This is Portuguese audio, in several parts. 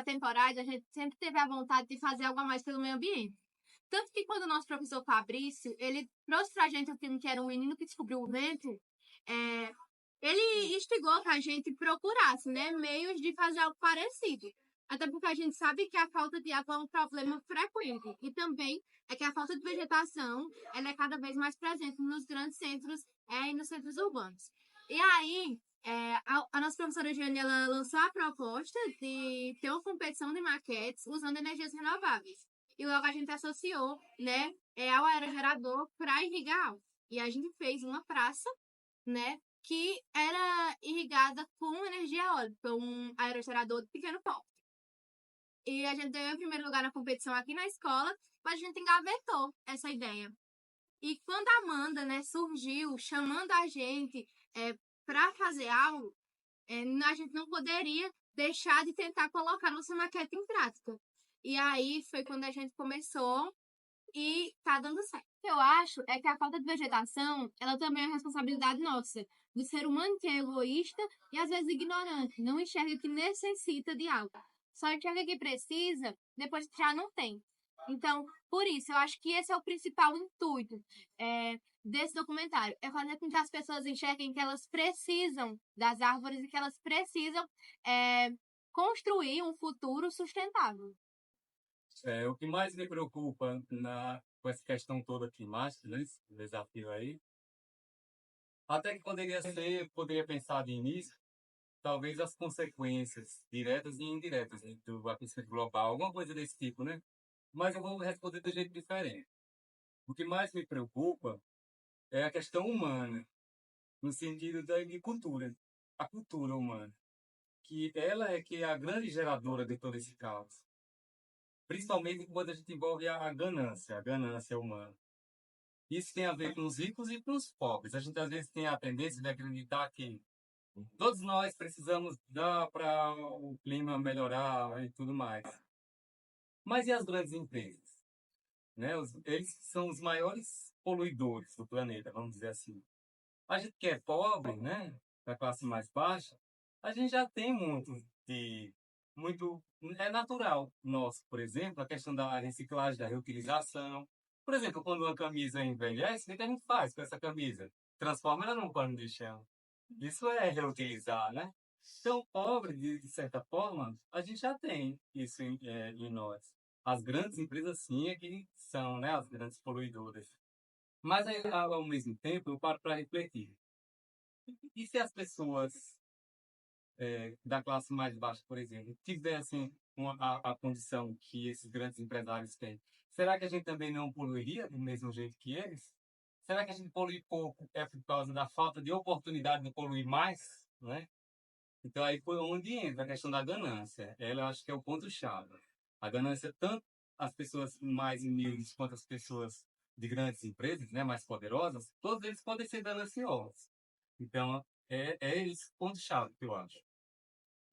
atemporais, a gente sempre teve a vontade de fazer algo a mais pelo meio ambiente. Tanto que quando o nosso professor Fabrício, ele trouxe pra gente o filme que era O Menino que Descobriu o Vento, ele instigou que a gente procurasse, né, meios de fazer algo parecido. Até porque a gente sabe que a falta de água é um problema frequente. E também é que a falta de vegetação ela é cada vez mais presente nos grandes centros e nos centros urbanos. E aí, a nossa professora Jane, ela lançou a proposta de ter uma competição de maquetes usando energias renováveis. E logo a gente associou, né, ao aerogerador para irrigar algo. E a gente fez uma praça, né, que era irrigada com energia eólica, um aerogerador de pequeno porte. E a gente ganhou o primeiro lugar na competição aqui na escola, mas a gente engavetou essa ideia. E quando a Amanda, né, surgiu chamando a gente para fazer algo, a gente não poderia deixar de tentar colocar nossa maquete em prática. E aí foi quando a gente começou e tá dando certo. O que eu acho é que a falta de vegetação, ela também é uma responsabilidade nossa, do ser humano que é egoísta e às vezes ignorante, não enxerga que necessita de algo. Só enxerga que precisa, depois que já não tem. Então, por isso, eu acho que esse é o principal intuito desse documentário, é fazer com que as pessoas enxerguem que elas precisam das árvores e que elas precisam construir um futuro sustentável. O que mais me preocupa com essa questão toda climática, né, esse desafio aí, até que poderia pensar de início, talvez as consequências diretas e indiretas, né, do aquecimento global, alguma coisa desse tipo, né? Mas eu vou responder de um jeito diferente. O que mais me preocupa é a questão humana, no sentido de cultura, a cultura humana, que ela é que é a grande geradora de todo esse caos. Principalmente quando a gente envolve a ganância humana. Isso tem a ver com os ricos e com os pobres. A gente às vezes tem a tendência de acreditar que todos nós precisamos dar para o clima melhorar e tudo mais. Mas e as grandes empresas? Né? Eles são os maiores poluidores do planeta, vamos dizer assim. A gente que é pobre, né, da classe mais baixa, a gente já tem muito, é natural nosso, por exemplo, a questão da reciclagem, da reutilização. Por exemplo, quando uma camisa envelhece, o que a gente faz com essa camisa? Transforma ela num pano de chão. Isso é reutilizar, né? Então, pobre, de certa forma, a gente já tem isso em nós. As grandes empresas, sim, é que são, né, as grandes poluidoras. Mas, aí, ao mesmo tempo, eu paro para refletir. E se as pessoas da classe mais baixa, por exemplo, tivessem a condição que esses grandes empresários têm, será que a gente também não poluiria do mesmo jeito que eles? Será que a gente polui pouco por causa da falta de oportunidade de poluir mais? Né? Então aí foi onde entra a questão da ganância. Ela eu acho que é o ponto-chave. A ganância, tanto as pessoas mais humildes quanto as pessoas de grandes empresas, né, mais poderosas, todos eles podem ser gananciosos. Então, é esse ponto-chave que eu acho.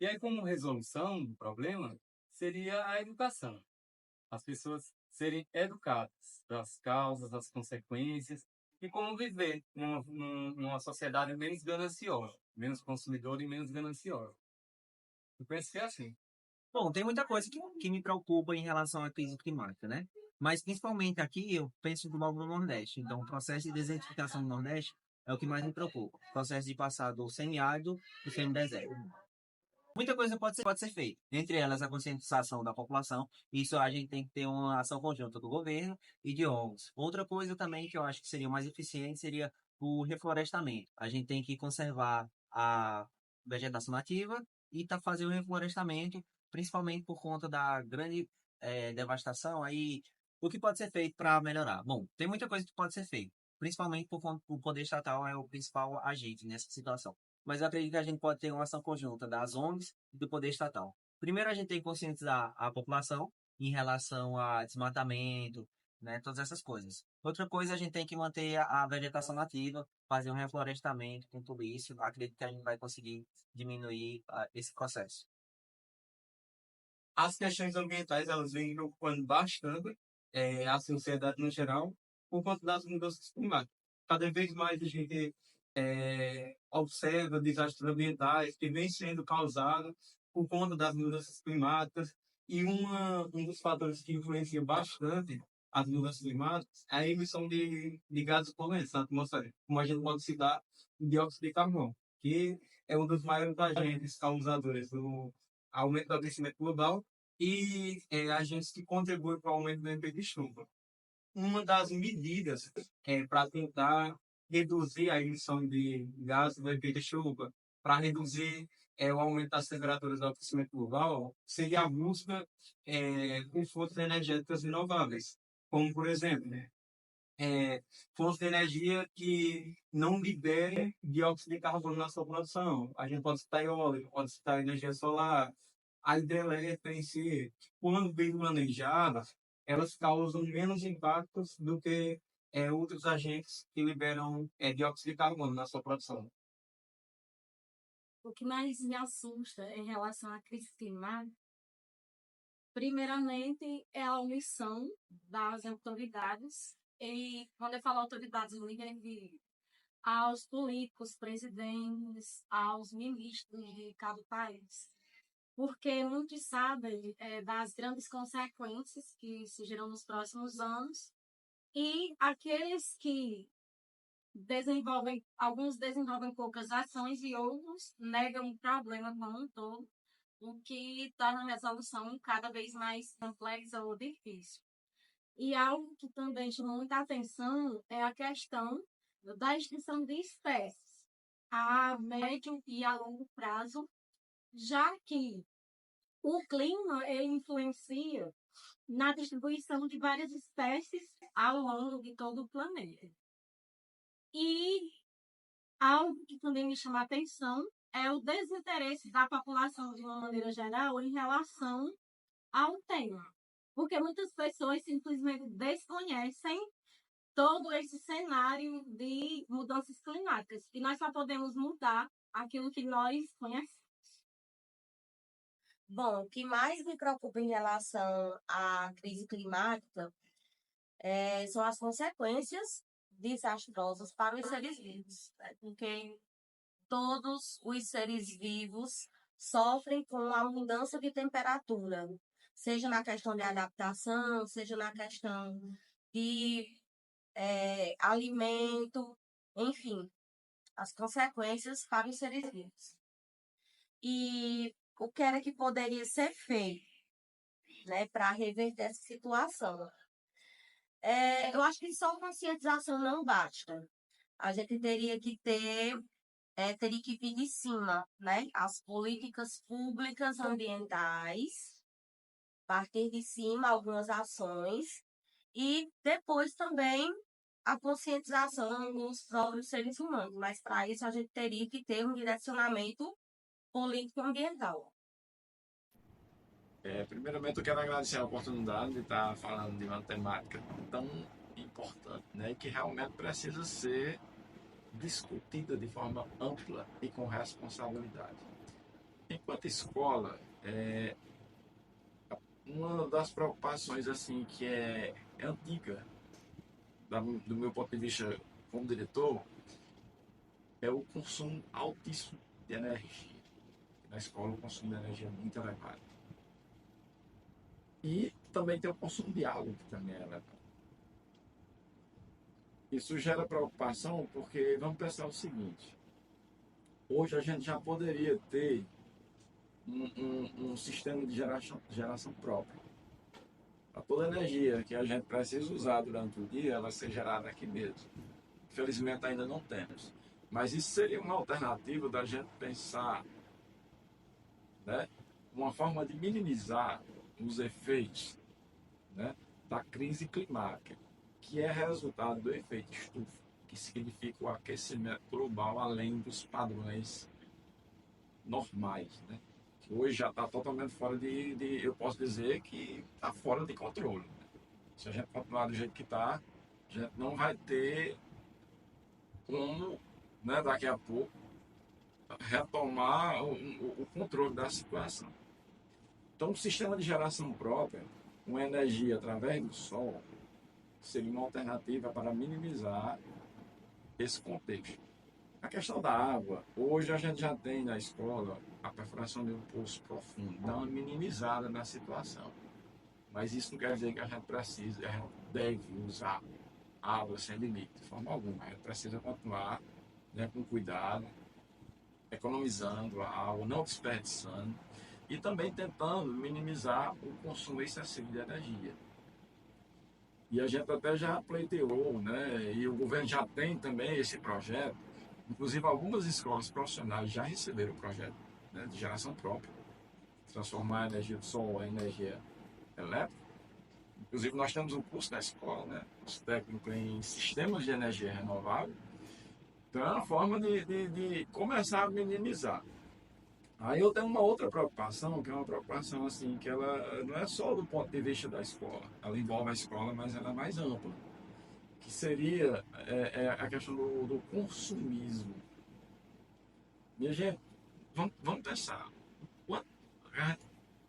E aí, como resolução do problema, seria a educação. As pessoas serem educadas das causas, das consequências e como viver numa sociedade menos gananciosa, menos consumidora e menos gananciosa. Eu penso que é assim. Bom, tem muita coisa que me preocupa em relação à crise climática, né? Mas principalmente aqui eu penso logo no Nordeste. Então, o processo de desertificação do Nordeste é o que mais me preocupa. O processo de passar do semiárido para o semideserto. Muita coisa pode ser feita, entre elas a conscientização da população. Isso a gente tem que ter uma ação conjunta do governo e de ONGs. Outra coisa também que eu acho que seria mais eficiente seria o reflorestamento. A gente tem que conservar a vegetação nativa e fazer o reflorestamento, principalmente por conta da grande devastação. Aí, o que pode ser feito para melhorar? Bom, tem muita coisa que pode ser feita, principalmente por conta do poder estatal é o principal agente nessa situação. Mas eu acredito que a gente pode ter uma ação conjunta das ONGs e do poder estatal. Primeiro, a gente tem que conscientizar a população em relação a desmatamento, né, todas essas coisas. Outra coisa, a gente tem que manter a vegetação nativa, fazer um reflorestamento com tudo isso. Acredito que a gente vai conseguir diminuir esse processo. As questões ambientais, elas vêm preocupando bastante a sociedade no geral por conta das mudanças climáticas. Cada vez mais a gente observa desastres ambientais que vêm sendo causados por conta das mudanças climáticas. E um dos fatores que influencia bastante as mudanças climáticas é a emissão de gases poluentes na atmosfera, como a gente pode citar o dióxido de carbono, que é um dos maiores agentes causadores do aumento do aquecimento global e agentes que contribuem para o aumento do efeito de chuva. Uma das medidas para tentar reduzir a emissão de gases do efeito de chuva, para reduzir o aumento das temperaturas do aquecimento global, seria a busca por fontes energéticas renováveis, como, por exemplo, fontes de energia que não liberem dióxido de carbono na sua produção. A gente pode citar eólica, pode citar energia solar, a hidrelétrica em si, quando bem manejadas, elas causam menos impactos do que outros agentes que liberam dióxido de carbono na sua produção. O que mais me assusta em relação à crise climática, primeiramente, é a omissão das autoridades. E quando eu falo autoridades, eu me refiro aos políticos, presidentes, aos ministros de cada país. Porque muitos sabem das grandes consequências que surgirão nos próximos anos. E aqueles que alguns desenvolvem poucas ações e outros negam o problema como um todo, o que torna a resolução cada vez mais complexa ou difícil. E algo que também chama muita atenção é a questão da extinção de espécies a médio e a longo prazo, já que o clima ele influencia na distribuição de várias espécies ao longo de todo o planeta. E algo que também me chama a atenção é o desinteresse da população, de uma maneira geral, em relação ao tema. Porque muitas pessoas simplesmente desconhecem todo esse cenário de mudanças climáticas. E nós só podemos mudar aquilo que nós conhecemos. Bom, o que mais me preocupa em relação à crise climática são as consequências desastrosas para os seres vivos, né? Porque todos os seres vivos sofrem com a mudança de temperatura, seja na questão de adaptação, seja na questão de alimento, enfim, as consequências para os seres vivos. E o que era que poderia ser feito, né, para reverter essa situação? Eu acho que só conscientização não basta. A gente teria que vir de cima, né, as políticas públicas ambientais, partir de cima algumas ações e depois também a conscientização dos próprios seres humanos. Mas para isso a gente teria que ter um direcionamento político-ambiental. Primeiramente, eu quero agradecer a oportunidade de estar falando de uma temática tão importante, né, que realmente precisa ser discutida de forma ampla e com responsabilidade. Enquanto escola, uma das preocupações assim que é antiga, do meu ponto de vista como diretor, é o consumo altíssimo de energia. Na escola, o consumo de energia é muito elevado. E também tem o consumo de água, que também é elevado. Isso gera preocupação porque vamos pensar o seguinte: hoje a gente já poderia ter um sistema de geração próprio. A toda a energia que a gente precisa usar durante o dia, ela ser gerada aqui mesmo. Infelizmente ainda não temos. Mas isso seria uma alternativa da gente pensar, né, uma forma de minimizar os efeitos, né, da crise climática, que é resultado do efeito estufa, que significa o aquecimento global além dos padrões normais, né? Que hoje já está totalmente fora eu posso dizer que está fora de controle, né? Se a gente continuar do jeito que está, a gente não vai ter como, né, daqui a pouco retomar o controle da situação. Então, o sistema de geração própria, com energia através do sol, seria uma alternativa para minimizar esse contexto. A questão da água, hoje a gente já tem na escola a perfuração de um poço profundo, dá uma minimizada na situação. Mas isso não quer dizer que a gente precisa, a gente deve usar água sem limite, de forma alguma. A gente precisa continuar, né, com cuidado, economizando a água, não desperdiçando e também tentando minimizar o consumo excessivo de energia. E a gente até já pleiteou, né, e o governo já tem também esse projeto. Inclusive, algumas escolas profissionais já receberam o projeto, né, de geração própria, transformar a energia do sol em energia elétrica. Inclusive, nós temos um curso na escola, né, curso técnico em sistemas de energia renovável. Então, é uma forma de começar a minimizar. Aí eu tenho uma outra preocupação, que é uma preocupação assim, que ela não é só do ponto de vista da escola, ela envolve a escola, mas ela é mais ampla, que seria a questão do consumismo. Minha gente, vamos pensar, quanto a gente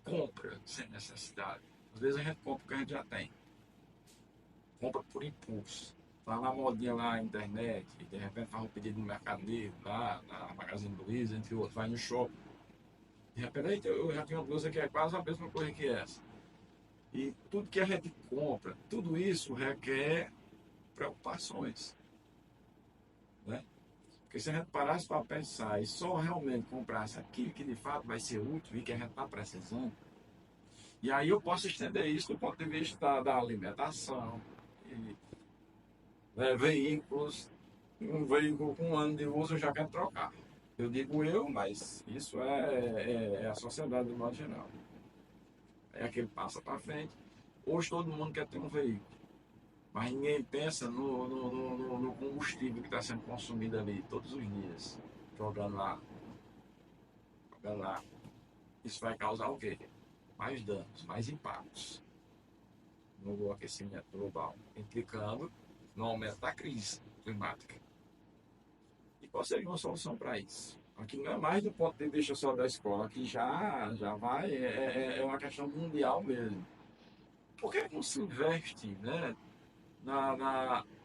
compra sem necessidade? Às vezes a gente compra o que a gente já tem, compra por impulso. Tá na modinha lá na internet, e de repente faz um pedido no Mercado Livre, lá na Magazine Luiza, entre outros, vai no shopping. De repente eu já tenho uma blusa que é quase a mesma coisa que essa. E tudo que a gente compra, tudo isso requer preocupações, né? Porque se a gente parasse para pensar e só realmente comprasse aquilo que de fato vai ser útil e que a gente está precisando, e aí eu posso estender isso do ponto de vista da alimentação, e, né, veículos, um veículo com um ano de uso eu já quero trocar. Eu digo eu, mas isso é a sociedade do modo geral. É aquele passa para frente. Hoje todo mundo quer ter um veículo, mas ninguém pensa no combustível que está sendo consumido ali todos os dias, jogando lá, jogando lá. Isso vai causar o quê? Mais danos, mais impactos no aquecimento global, implicando no aumento da crise climática. E qual seria uma solução para isso? Aqui não é mais do ponto de vista só da escola, aqui já vai, é uma questão mundial mesmo. Por que não se investe, né,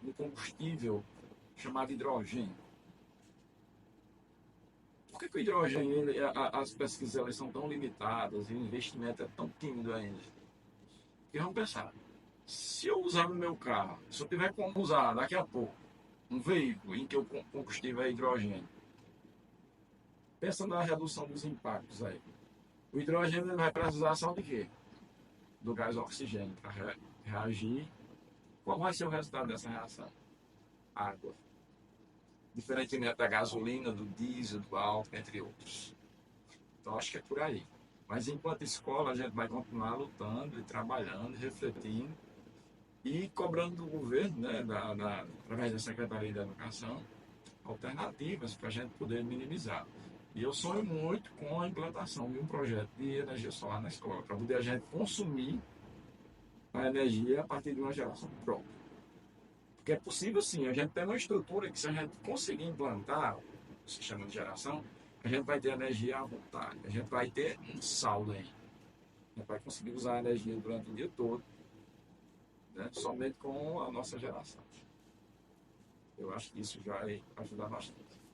no combustível chamado hidrogênio? Por que o hidrogênio, as pesquisas elas são tão limitadas e o investimento é tão tímido ainda? Porque vamos pensar, se eu usar no meu carro, se eu tiver como usar daqui a pouco um veículo em que o combustível é hidrogênio, pensa na redução dos impactos aí. O hidrogênio vai precisar só de quê? Do gás oxigênio para reagir. Qual vai ser o resultado dessa reação? Água. Diferentemente da gasolina, do diesel, do álcool, entre outros. Então acho que é por aí. Mas enquanto escola a gente vai continuar lutando e trabalhando, refletindo e cobrando do governo, né, através da Secretaria da Educação, alternativas para a gente poder minimizar. E eu sonho muito com a implantação de um projeto de energia solar na escola, para poder a gente consumir a energia a partir de uma geração própria. Porque é possível sim, a gente tem uma estrutura que se a gente conseguir implantar o sistema de geração, a gente vai ter energia à vontade, a gente vai ter um saldo aí. A gente vai conseguir usar a energia durante o dia todo, né, somente com a nossa geração. Eu acho que isso já vai ajudar bastante.